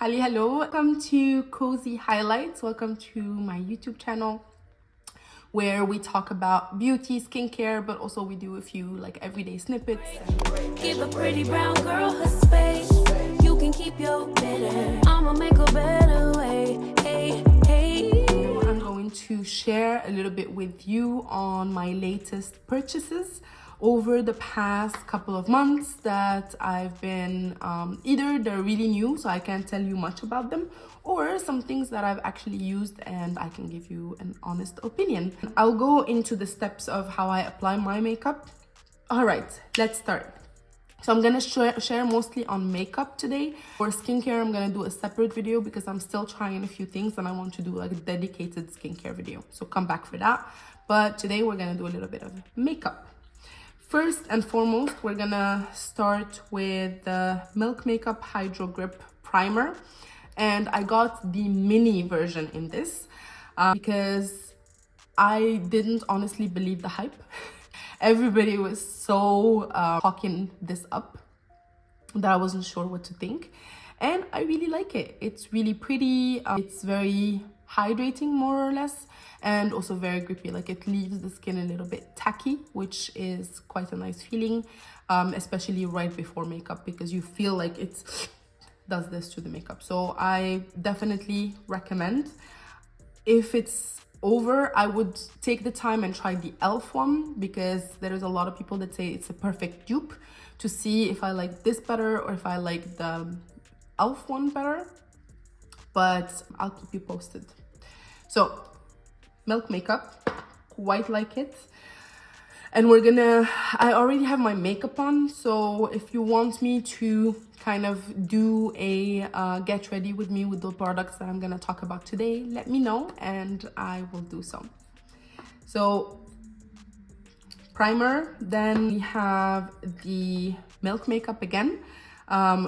Hello, welcome to Cozy Highlights. Welcome to my YouTube channel where we talk about beauty, skincare, but also we do a few like everyday snippets. Keep a pretty brown girl her space. You can keep your bitter. I'ma make a better way. Hey, hey. I'm going to share a little bit with you on my latest purchases over the past couple of months that I've been either they're really new so I can't tell you much about them, or some things that I've actually used and I can give you an honest opinion. I'll go into the steps of how I apply my makeup. All right, let's start. So I'm gonna share mostly on makeup today. For skincare, I'm gonna do a separate video because I'm still trying a few things and I want to do like a dedicated skincare video. So come back for that. But today we're gonna do a little bit of makeup. First and foremost, we're gonna start with the Milk Makeup Hydro Grip Primer. And I got the mini version in this because I didn't honestly believe the hype. Everybody was so talking this up that I wasn't sure what to think. And I really like it. It's really pretty. It's very hydrating, more or less, and also very grippy. Like, it leaves the skin a little bit tacky, which is quite a nice feeling, especially right before makeup, because you feel like it does this to the makeup. So I definitely recommend. If it's over, I would take the time and try the e.l.f. one, because there's a lot of people that say it's a perfect dupe, to see if I like this better or if I like the e.l.f. one better. But I'll keep you posted. So Milk Makeup, quite like it. And I already have my makeup on, so if you want me to kind of do a get ready with me with the products that I'm gonna talk about today, let me know and I will do so. So primer, then we have the Milk Makeup again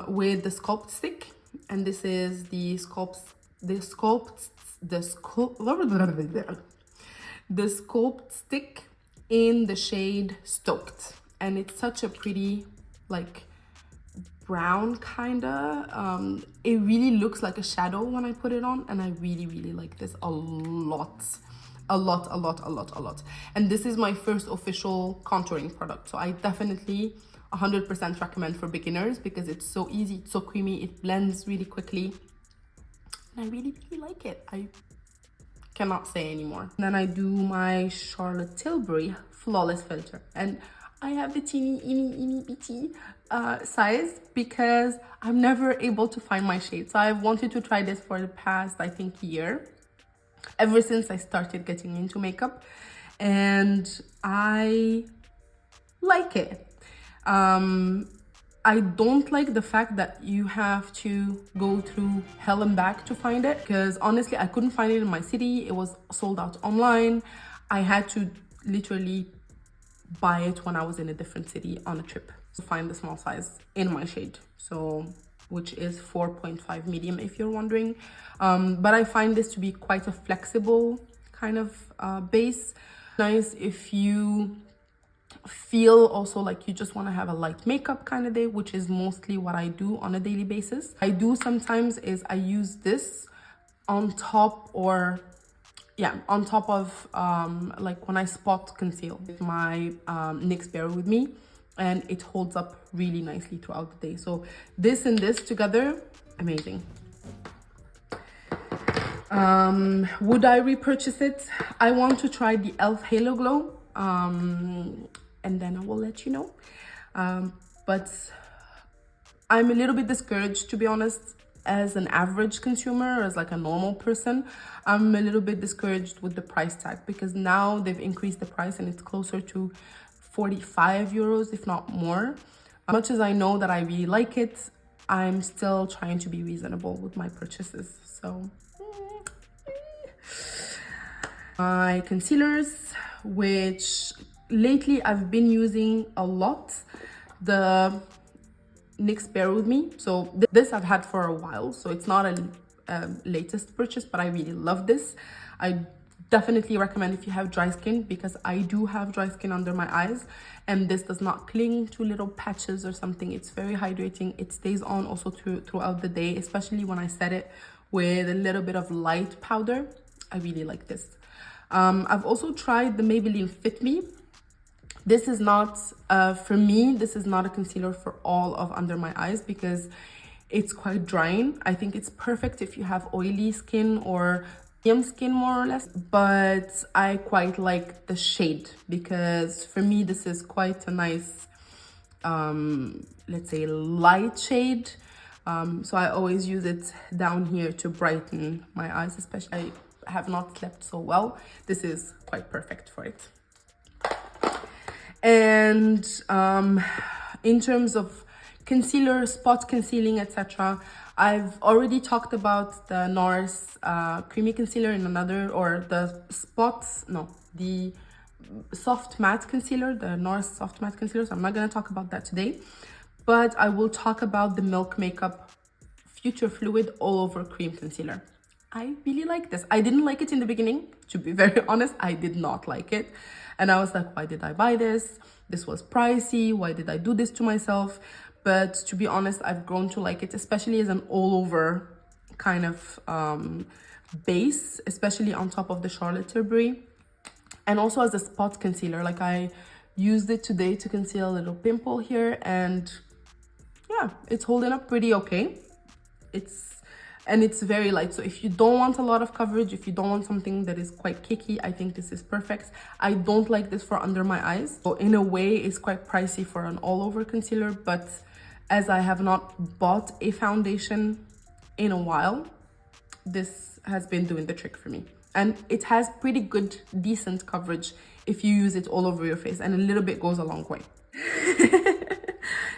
with the Sculpt stick, and this is the Sculpt stick in the shade Stoaked, and it's such a pretty like brown kinda. It really looks like a shadow when I put it on, and I really like this a lot. And this is my first official contouring product, so I definitely 100% recommend for beginners because it's so easy, it's so creamy, it blends really quickly, and I really like it. I cannot say anymore. And then I do my Charlotte Tilbury Flawless Filter, and I have the teeny bitty size because I'm never able to find my shade. So I've wanted to try this for the past, I think, year, ever since I started getting into makeup, and I like it. I don't like the fact that you have to go through hell and back to find it, because honestly, I couldn't find it in my city. It was sold out online. I had to literally buy it when I was in a different city on a trip to find the small size in my shade, so which is 4.5 medium, if you're wondering. But I find this to be quite a flexible kind of base. Nice if you feel also like you just want to have a light makeup kind of day, which is mostly what I do on a daily basis. I do sometimes is I use this on top, or on top of like when I spot conceal with my NYX Bear With Me, and it holds up really nicely throughout the day. So this and this together, amazing. Would I repurchase it? I want to try the e.l.f. Halo Glow, and then I will let you know. But I'm a little bit discouraged, to be honest. As an average consumer, as like a normal person, I'm a little bit discouraged with the price tag, because now they've increased the price and it's closer to 45 euros, if not more. As much as I know that I really like it, I'm still trying to be reasonable with my purchases. So my concealers, which lately I've been using a lot, the NYX Bear With Me. So this I've had for a while, so it's not a latest purchase, but I really love this. I Definitely recommend if you have dry skin, because I do have dry skin under my eyes, and this does not cling to little patches or something. It's very hydrating. It stays on also throughout the day, especially when I set it with a little bit of light powder. I really like this. I've also tried the Maybelline Fit Me. This is not, for me, this is not a concealer for all of under my eyes because it's quite drying. I think it's perfect if you have oily skin or medium skin, more or less, but I quite like the shade because for me this is quite a nice let's say light shade, so I always use it down here to brighten my eyes, especially I have not slept so well. This is quite perfect for it. And in terms of concealer, spot concealing, etc., I've already talked about the NARS creamy concealer in another, or the the soft matte concealer, the NARS soft matte concealer, so I'm not going to talk about that today, but I will talk about the Milk Makeup Future Fluid All Over Cream Concealer. I really like this. I didn't like it in the beginning, to be very honest. I did not like it, and I was like, why did I buy this? This was pricey. Why did I do this to myself? But to be honest, I've grown to like it, especially as an all-over kind of base, especially on top of the Charlotte Tilbury, and also as a spot concealer. Like, I used it today to conceal a little pimple here, and yeah, it's holding up pretty okay. It's very light, so if you don't want a lot of coverage, if you don't want something that is quite kicky, I think this is perfect. I don't like this for under my eyes, so in a way it's quite pricey for an all-over concealer, but as I have not bought a foundation in a while, this has been doing the trick for me. And it has pretty good, decent coverage if you use it all over your face, and a little bit goes a long way.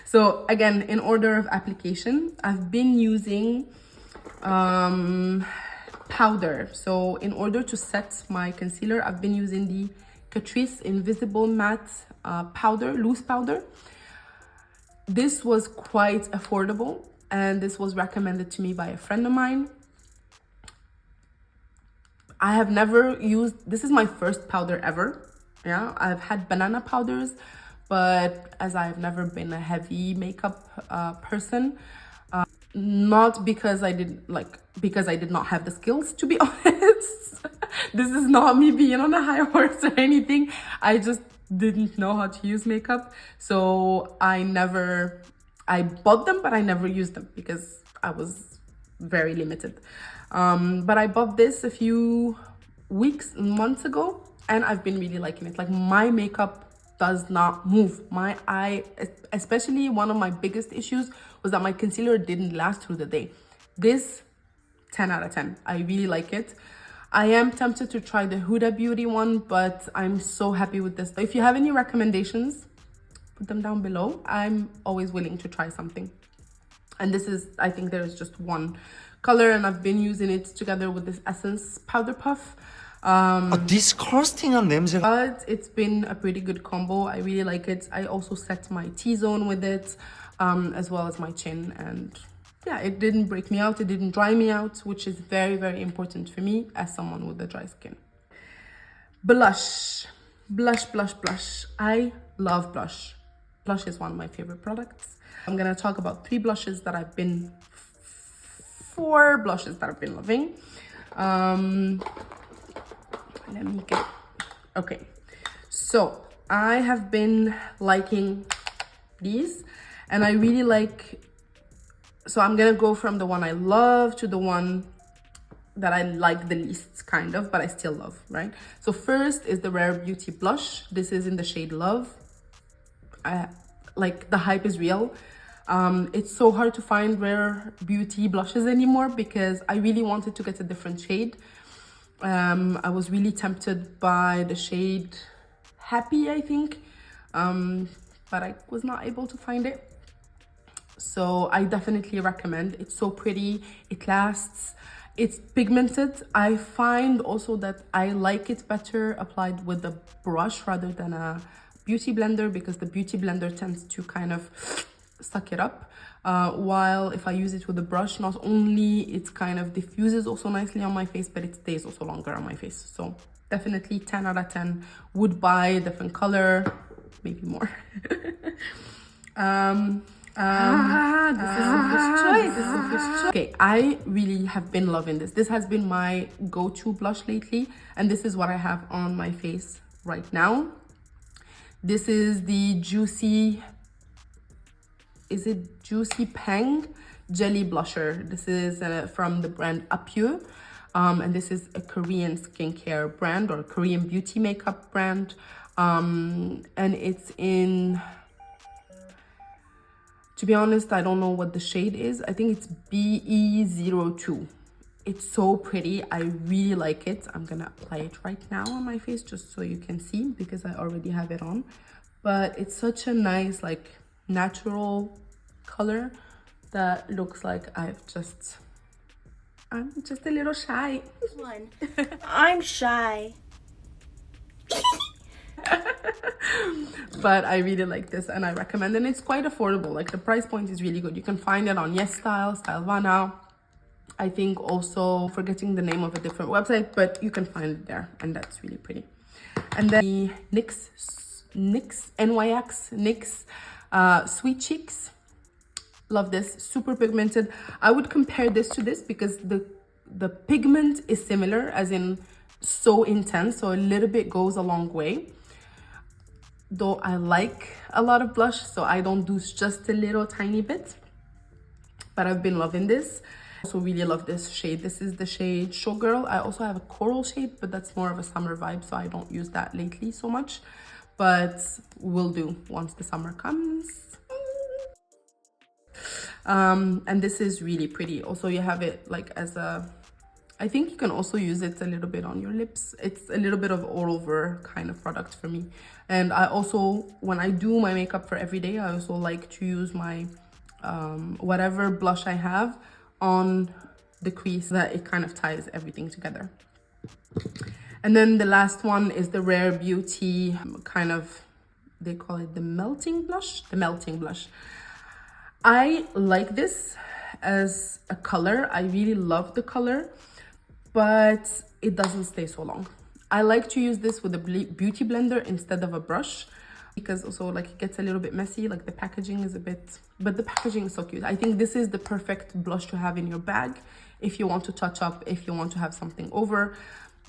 So again, in order of application, I've been using powder. So in order to set my concealer, I've been using the Catrice Invisible Matte powder, loose powder. This was quite affordable, and this was recommended to me by a friend of mine. I have never used, this is my first powder ever. Yeah, I've had banana powders, but as I've never been a heavy makeup person, not because I did not have the skills, to be honest. This is not me being on a high horse or anything. I just didn't know how to use makeup, so I bought them, but I never used them because I was very limited. But I bought this a few months ago, and I've been really liking it. Like, my makeup does not move. My eye, especially one of my biggest issues was that my concealer didn't last through the day. This, 10 out of 10. I really like it. I am tempted to try the Huda Beauty one, but I'm so happy with this. If you have any recommendations, put them down below. I'm always willing to try something. And this is, I think there is just one color, and I've been using it together with this Essence Powder Puff. Disgusting한 냄새가. But it's been a pretty good combo. I really like it. I also set my T-zone with it, as well as my chin, and yeah, it didn't break me out, it didn't dry me out, which is very, very important for me as someone with a dry skin. Blush. I love blush. Blush is one of my favorite products. I'm gonna talk about four blushes that I've been loving. Let me get, okay. So I have been liking these, and I really like, so I'm gonna go from the one I love to the one that I like the least, kind of, but I still love, right? So first is the Rare Beauty blush. This is in the shade Love. Like, the hype is real. It's so hard to find Rare Beauty blushes anymore because I really wanted to get a different shade. I was really tempted by the shade Happy, I think, but I was not able to find it. So I definitely recommend. It's so pretty, it lasts, it's pigmented. I find also that I like it better applied with a brush rather than a beauty blender, because the beauty blender tends to kind of suck it up, while if I use it with a brush, not only it kind of diffuses also nicely on my face, but it stays also longer on my face. So Definitely 10 out of 10. Would buy, different color, maybe more. This is a first choice. This is a first choice. Okay, I really have been loving this. This has been my go-to blush lately, and this is what I have on my face right now. This is the Juicy, is it Juicy Pang Jelly Blusher. This is from the brand Apure. And this is a Korean skincare brand or Korean beauty makeup brand. And it's in, to be honest, I don't know what the shade is. I think it's BE02. It's so pretty. I really like it. I'm gonna apply it right now on my face just so you can see because I already have it on. But it's such a nice, like, natural color that looks like I'm just a little shy. One. I'm shy. But I really like this and I recommend, and it's quite affordable. Like, the price point is really good. You can find it on Yes Style, Stylevana. I think also, forgetting the name of a different website, but you can find it there, and that's really pretty. And then the NYX Sweet Cheeks. Love this, super pigmented. I would compare this to this because the pigment is similar, as in so intense, so a little bit goes a long way. Though I like a lot of blush, so I don't do just a little tiny bit, but I've been loving this. Also really love this shade. This is the shade Showgirl. I also have a coral shade, but that's more of a summer vibe, so I don't use that lately so much, but will do once the summer comes. And this is really pretty. Also, you have it like as a, I think you can also use it a little bit on your lips. It's a little bit of all over kind of product for me. And I also, when I do my makeup for every day, I also like to use my whatever blush I have on the crease, that it kind of ties everything together. And then the last one is the Rare Beauty kind of, they call it the melting blush. I like this as a color. I really love the color, but it doesn't stay so long. I like to use this with a beauty blender instead of a brush, because also, like, it gets a little bit messy. Like, the packaging is a bit, but the packaging is so cute. I think this is the perfect blush to have in your bag if you want to touch up, if you want to have something over.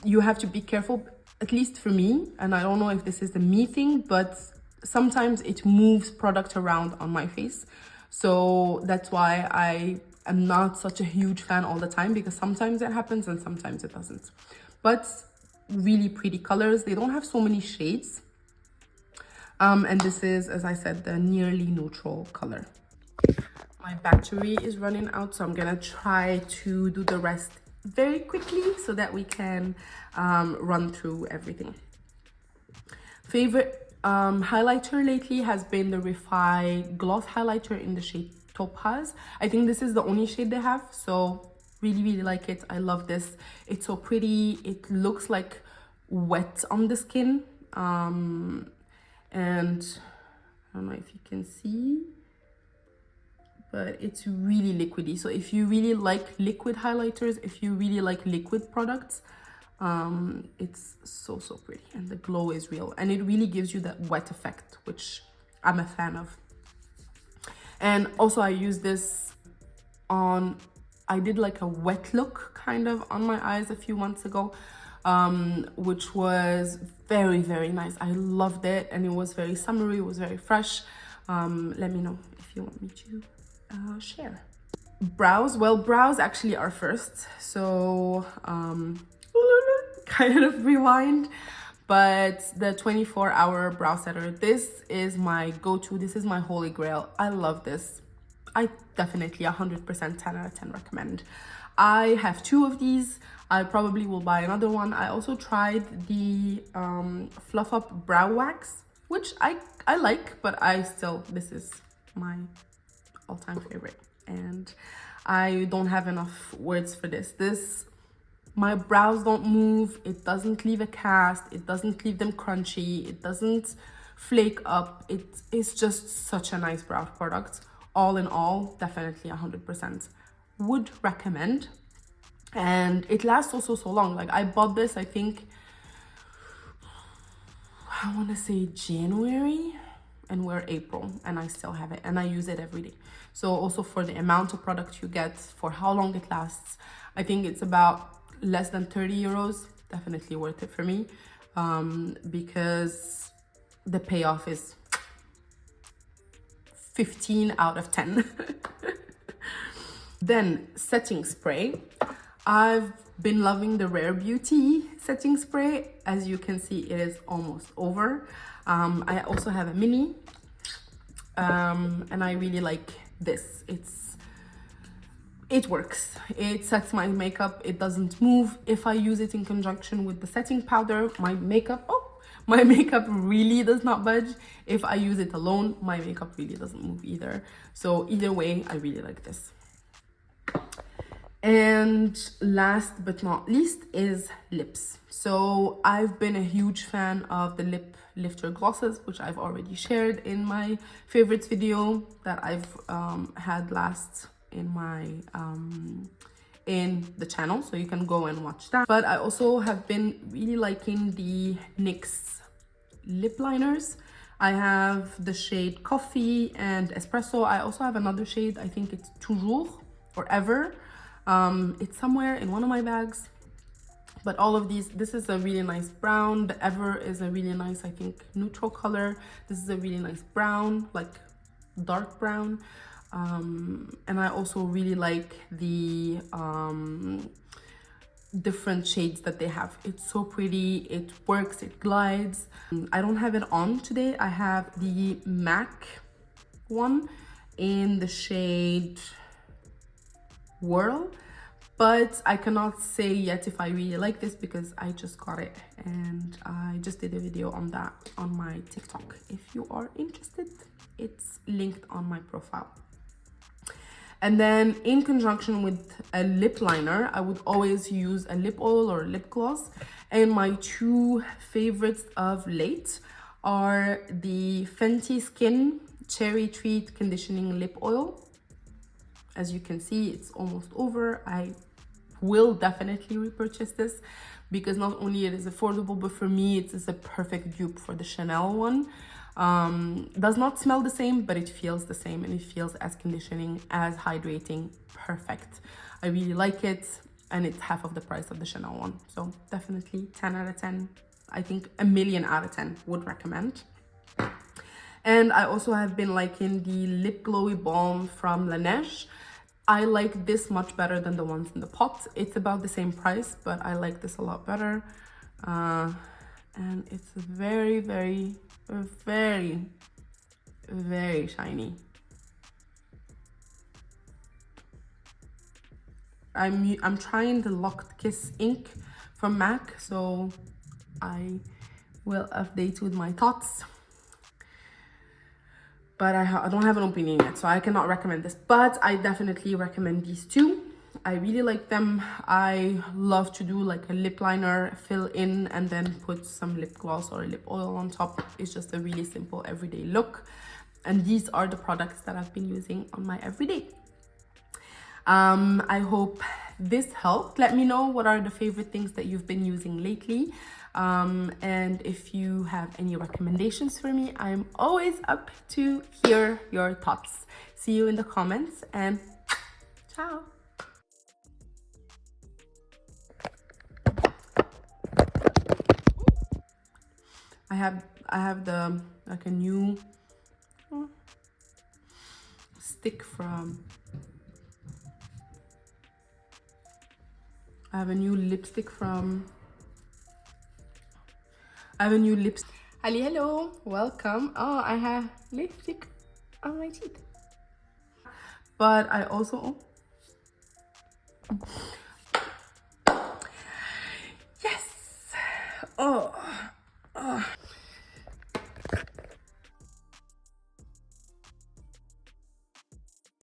You have to be careful, at least for me, and I don't know if this is the me thing, but sometimes it moves product around on my face. So that's why I am not such a huge fan all the time, because sometimes it happens and sometimes it doesn't. But really pretty colors. They don't have so many shades. And this is, as I said, the nearly neutral color. My battery is running out, so I'm gonna try to do the rest very quickly so that we can run through everything. Favorite highlighter lately has been the Refi Gloss Highlighter in the shade Topaz. I think this is the only shade they have, so really like it. I love this. It's so pretty. It looks like wet on the skin. And I don't know if you can see, but it's really liquidy. So if you really like liquid highlighters, if you really like liquid products, it's so pretty, and the glow is real, and it really gives you that wet effect, which I'm a fan of. And also I use this on, I did like a wet look kind of on my eyes a few months ago, which was very nice. I loved it, and it was very summery, it was very fresh. Let me know if you want me to share. Brows, well, brows actually are first, so kind of rewind, but the 24-hour brow setter, this is my go-to. This is my holy grail. I love this. I definitely 100% 10 out of 10 recommend. I have 2 of these. I probably will buy another one. I also tried the Fluff Up Brow Wax, which I like, but this is my all-time favorite, and I don't have enough words for this. My brows don't move, it doesn't leave a cast, it doesn't leave them crunchy, it doesn't flake up. It is just such a nice brow product. All in all, definitely 100% would recommend. And it lasts also so long. Like, I bought this, I think I want to say January, and we're April, and I still have it, and I use it every day. So also for the amount of product you get, for how long it lasts, I think it's about less than 30 euros. Definitely worth it for me, because the payoff is 15 out of 10. Then setting spray. I've been loving the Rare Beauty setting spray. As you can see, it is almost over. I also have a mini, and I really like this. It works. It sets my makeup. It doesn't move. If I use it in conjunction with the setting powder, my makeup really does not budge. If I use it alone, my makeup really doesn't move either. So either way, I really like this. And last but not least is lips. So I've been a huge fan of the lip lifter glosses, which I've already shared in my favorites video that I've had last in my in the channel, so you can go and watch that. But I also have been really liking the NYX lip liners. I have the shade Coffee and Espresso. I also have another shade, I think it's Toujours or Ever. It's somewhere in one of my bags. But all of these, this is a really nice brown. The Ever is a really nice, I think, neutral color. This is a really nice brown, like dark brown. And I also really like the different shades that they have. It's so pretty, it works, it glides. I don't have it on today. I have the MAC one in the shade Whirl, but I cannot say yet if I really like this because I just got it and I just did a video on that on my TikTok. If you are interested, it's linked on my profile. And then in conjunction with a lip liner, I would always use a lip oil or a lip gloss. And my two favorites of late are the Fenty Skin Cherry Treat Conditioning Lip Oil. As you can see, it's almost over. I will definitely repurchase this because not only it is affordable, but for me, it is a perfect dupe for the Chanel one. Does not smell the same, but it feels the same, and it feels as conditioning, as hydrating. Perfect. I really like it, and it's half of the price of the Chanel one. So definitely 10 out of 10. I think a million out of 10 would recommend. And I also have been liking the Lip Glowy Balm from Laneige. I like this much better than the ones in the pot. It's about the same price, but I like this a lot better. And it's very, very, very, very shiny. I'm trying the Locked Kiss ink from MAC, so I will update with my thoughts. But I don't have an opinion yet, so I cannot recommend this. But I definitely recommend these two. I really like them. I love to do like a lip liner, fill in, and then put some lip gloss or lip oil on top. It's just a really simple everyday look. And these are the products that I've been using on my everyday. I hope this helped. Let me know what are the favorite things that you've been using lately. And if you have any recommendations for me, I'm always up to hear your thoughts. See you in the comments, and ciao. I have the like a new stick from. I have a new lipstick from. Hello, welcome. Oh, I have lipstick on my teeth. But I also. Yes. Oh.